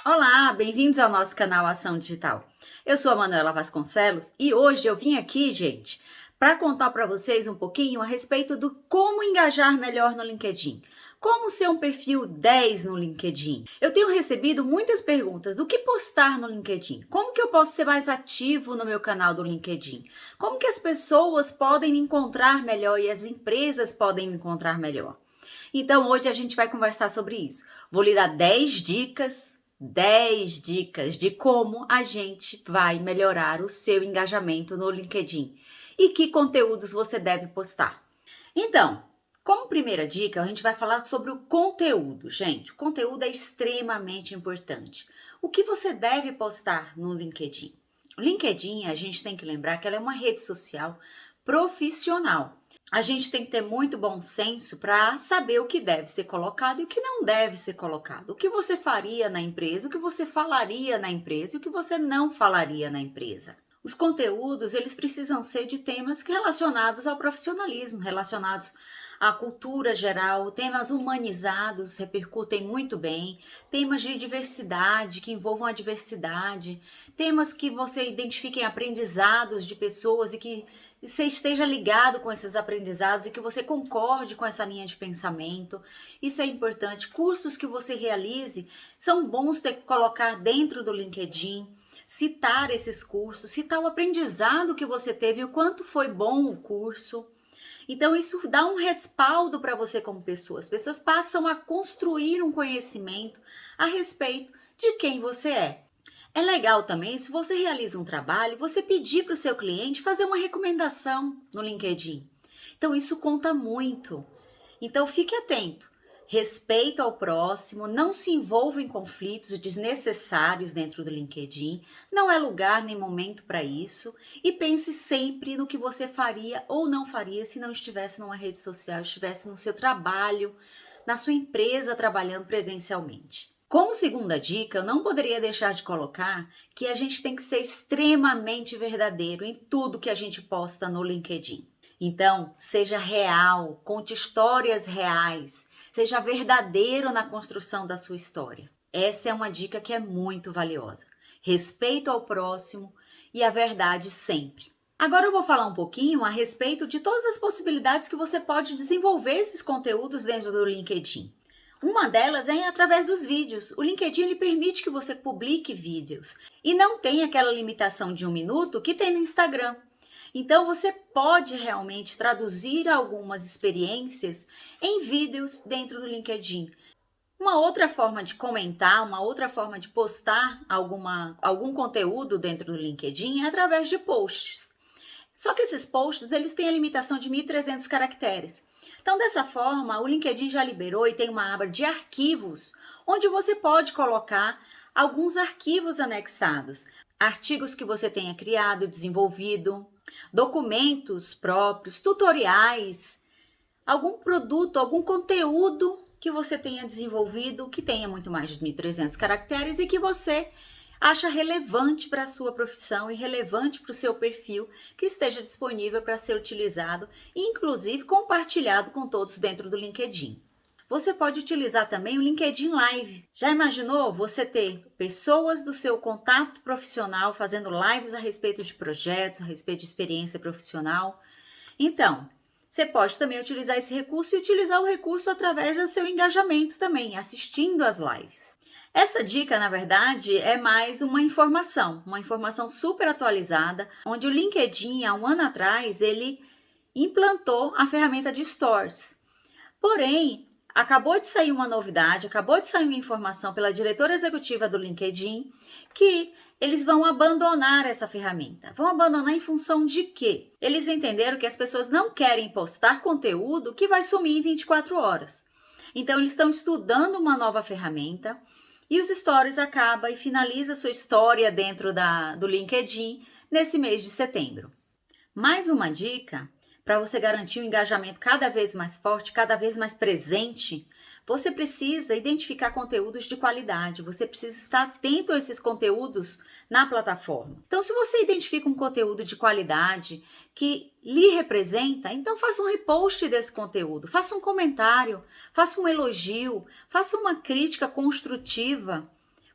Olá, bem-vindos ao nosso canal Ação Digital. Eu sou a Manuela Vasconcelos e hoje eu vim aqui, gente, para contar para vocês um pouquinho a respeito do como engajar melhor no LinkedIn. Como ser um perfil 10 no LinkedIn? Eu tenho recebido muitas perguntas do que postar no LinkedIn. Como que eu posso ser mais ativo no meu canal do LinkedIn? Como que as pessoas podem me encontrar melhor e as empresas podem me encontrar melhor? Então hoje a gente vai conversar sobre isso. Vou lhe dar 10 dicas de como a gente vai melhorar o seu engajamento no LinkedIn e que conteúdos você deve postar. Então, como primeira dica, a gente vai falar sobre o conteúdo, gente. O conteúdo é extremamente importante. O que você deve postar no LinkedIn? O LinkedIn, a gente tem que lembrar que ela é uma rede social profissional. A gente tem que ter muito bom senso para saber o que deve ser colocado e o que não deve ser colocado. O que você faria na empresa, o que você falaria na empresa e o que você não falaria na empresa. Os conteúdos, eles precisam ser de temas relacionados ao profissionalismo, relacionados à cultura geral, temas humanizados repercutem muito bem, temas de diversidade, que envolvam a diversidade, temas que você identifique aprendizados de pessoas e que você esteja ligado com esses aprendizados e que você concorde com essa linha de pensamento. Isso é importante. Cursos que você realize são bons ter que colocar dentro do LinkedIn, citar esses cursos, citar o aprendizado que você teve, o quanto foi bom o curso. Então isso dá um respaldo para você como pessoa. As pessoas passam a construir um conhecimento a respeito de quem você é. É legal também, se você realiza um trabalho, você pedir para o seu cliente fazer uma recomendação no LinkedIn. Então, isso conta muito. Então, fique atento. Respeito ao próximo, não se envolva em conflitos desnecessários dentro do LinkedIn, não é lugar nem momento para isso, e pense sempre no que você faria ou não faria se não estivesse numa rede social, estivesse no seu trabalho, na sua empresa trabalhando presencialmente. Como segunda dica, eu não poderia deixar de colocar que a gente tem que ser extremamente verdadeiro em tudo que a gente posta no LinkedIn. Então, seja real, conte histórias reais, seja verdadeiro na construção da sua história. Essa é uma dica que é muito valiosa. Respeito ao próximo e a verdade sempre. Agora eu vou falar um pouquinho a respeito de todas as possibilidades que você pode desenvolver esses conteúdos dentro do LinkedIn. Uma delas é através dos vídeos. O LinkedIn ele permite que você publique vídeos e não tem aquela limitação de 1 minuto que tem no Instagram. Então você pode realmente traduzir algumas experiências em vídeos dentro do LinkedIn. Uma outra forma de comentar, uma outra forma de postar algum conteúdo dentro do LinkedIn é através de posts. Só que esses posts eles têm a limitação de 1.300 caracteres. Então, dessa forma, o LinkedIn já liberou e tem uma aba de arquivos, onde você pode colocar alguns arquivos anexados. Artigos que você tenha criado, desenvolvido, documentos próprios, tutoriais, algum produto, algum conteúdo que você tenha desenvolvido, que tenha muito mais de 1.300 caracteres e que você acha relevante para a sua profissão e relevante para o seu perfil, que esteja disponível para ser utilizado e inclusive compartilhado com todos dentro do LinkedIn. Você pode utilizar também o LinkedIn Live. Já imaginou você ter pessoas do seu contato profissional fazendo lives a respeito de projetos, a respeito de experiência profissional? Então, você pode também utilizar esse recurso e utilizar o recurso através do seu engajamento também, assistindo às lives. Essa dica, na verdade, é mais uma informação super atualizada, onde o LinkedIn, há um ano atrás, ele implantou a ferramenta de Stories. Porém, acabou de sair uma novidade, acabou de sair uma informação pela diretora executiva do LinkedIn que eles vão abandonar essa ferramenta. Vão abandonar em função de quê? Eles entenderam que as pessoas não querem postar conteúdo que vai sumir em 24 horas. Então, eles estão estudando uma nova ferramenta e os stories acaba e finaliza sua história dentro do LinkedIn nesse mês de setembro. Mais uma dica para você garantir um engajamento cada vez mais forte, cada vez mais presente, você precisa identificar conteúdos de qualidade, você precisa estar atento a esses conteúdos na plataforma. Então, se você identifica um conteúdo de qualidade que lhe representa, então faça um repost desse conteúdo, faça um comentário, faça um elogio, faça uma crítica construtiva,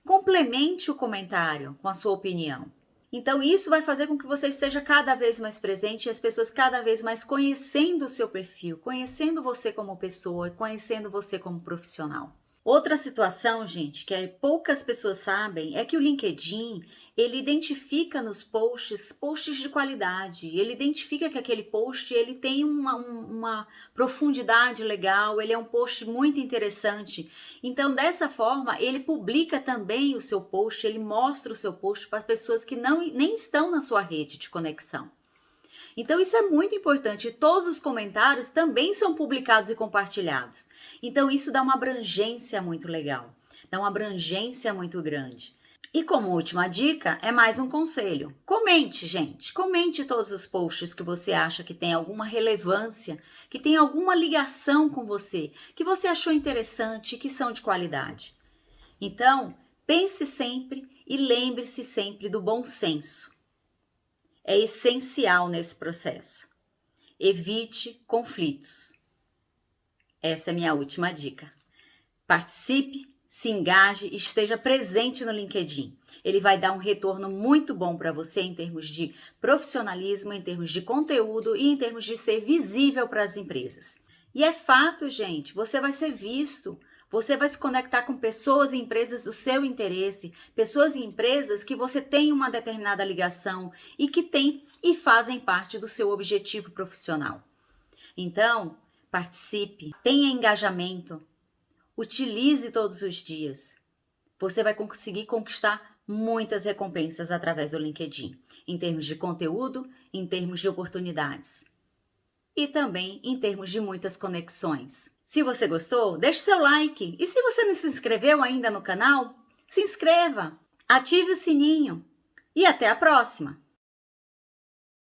complemente o comentário com a sua opinião. Então, isso vai fazer com que você esteja cada vez mais presente e as pessoas cada vez mais conhecendo o seu perfil, conhecendo você como pessoa e conhecendo você como profissional. Outra situação, gente, que poucas pessoas sabem, é que o LinkedIn, ele identifica nos posts de qualidade. Ele identifica que aquele post ele tem uma profundidade legal, ele é um post muito interessante. Então, dessa forma, ele publica também o seu post, ele mostra o seu post para as pessoas que nem estão na sua rede de conexão. Então, isso é muito importante. Todos os comentários também são publicados e compartilhados. Então, isso dá uma abrangência muito legal, dá uma abrangência muito grande. E como última dica, é mais um conselho. Comente, gente. Comente todos os posts que você acha que tem alguma relevância, que tem alguma ligação com você, que você achou interessante, que são de qualidade. Então, pense sempre e lembre-se sempre do bom senso. É essencial nesse processo. Evite conflitos. Essa é a minha última dica. Participe, se engaje e esteja presente no LinkedIn. Ele vai dar um retorno muito bom para você em termos de profissionalismo, em termos de conteúdo e em termos de ser visível para as empresas. E é fato, gente, você vai ser visto. Você vai se conectar com pessoas e empresas do seu interesse, pessoas e empresas que você tem uma determinada ligação e que têm e fazem parte do seu objetivo profissional. Então, participe, tenha engajamento, utilize todos os dias. Você vai conseguir conquistar muitas recompensas através do LinkedIn, em termos de conteúdo, em termos de oportunidades e também em termos de muitas conexões. Se você gostou, deixe seu like. E se você não se inscreveu ainda no canal, se inscreva, ative o sininho e até a próxima!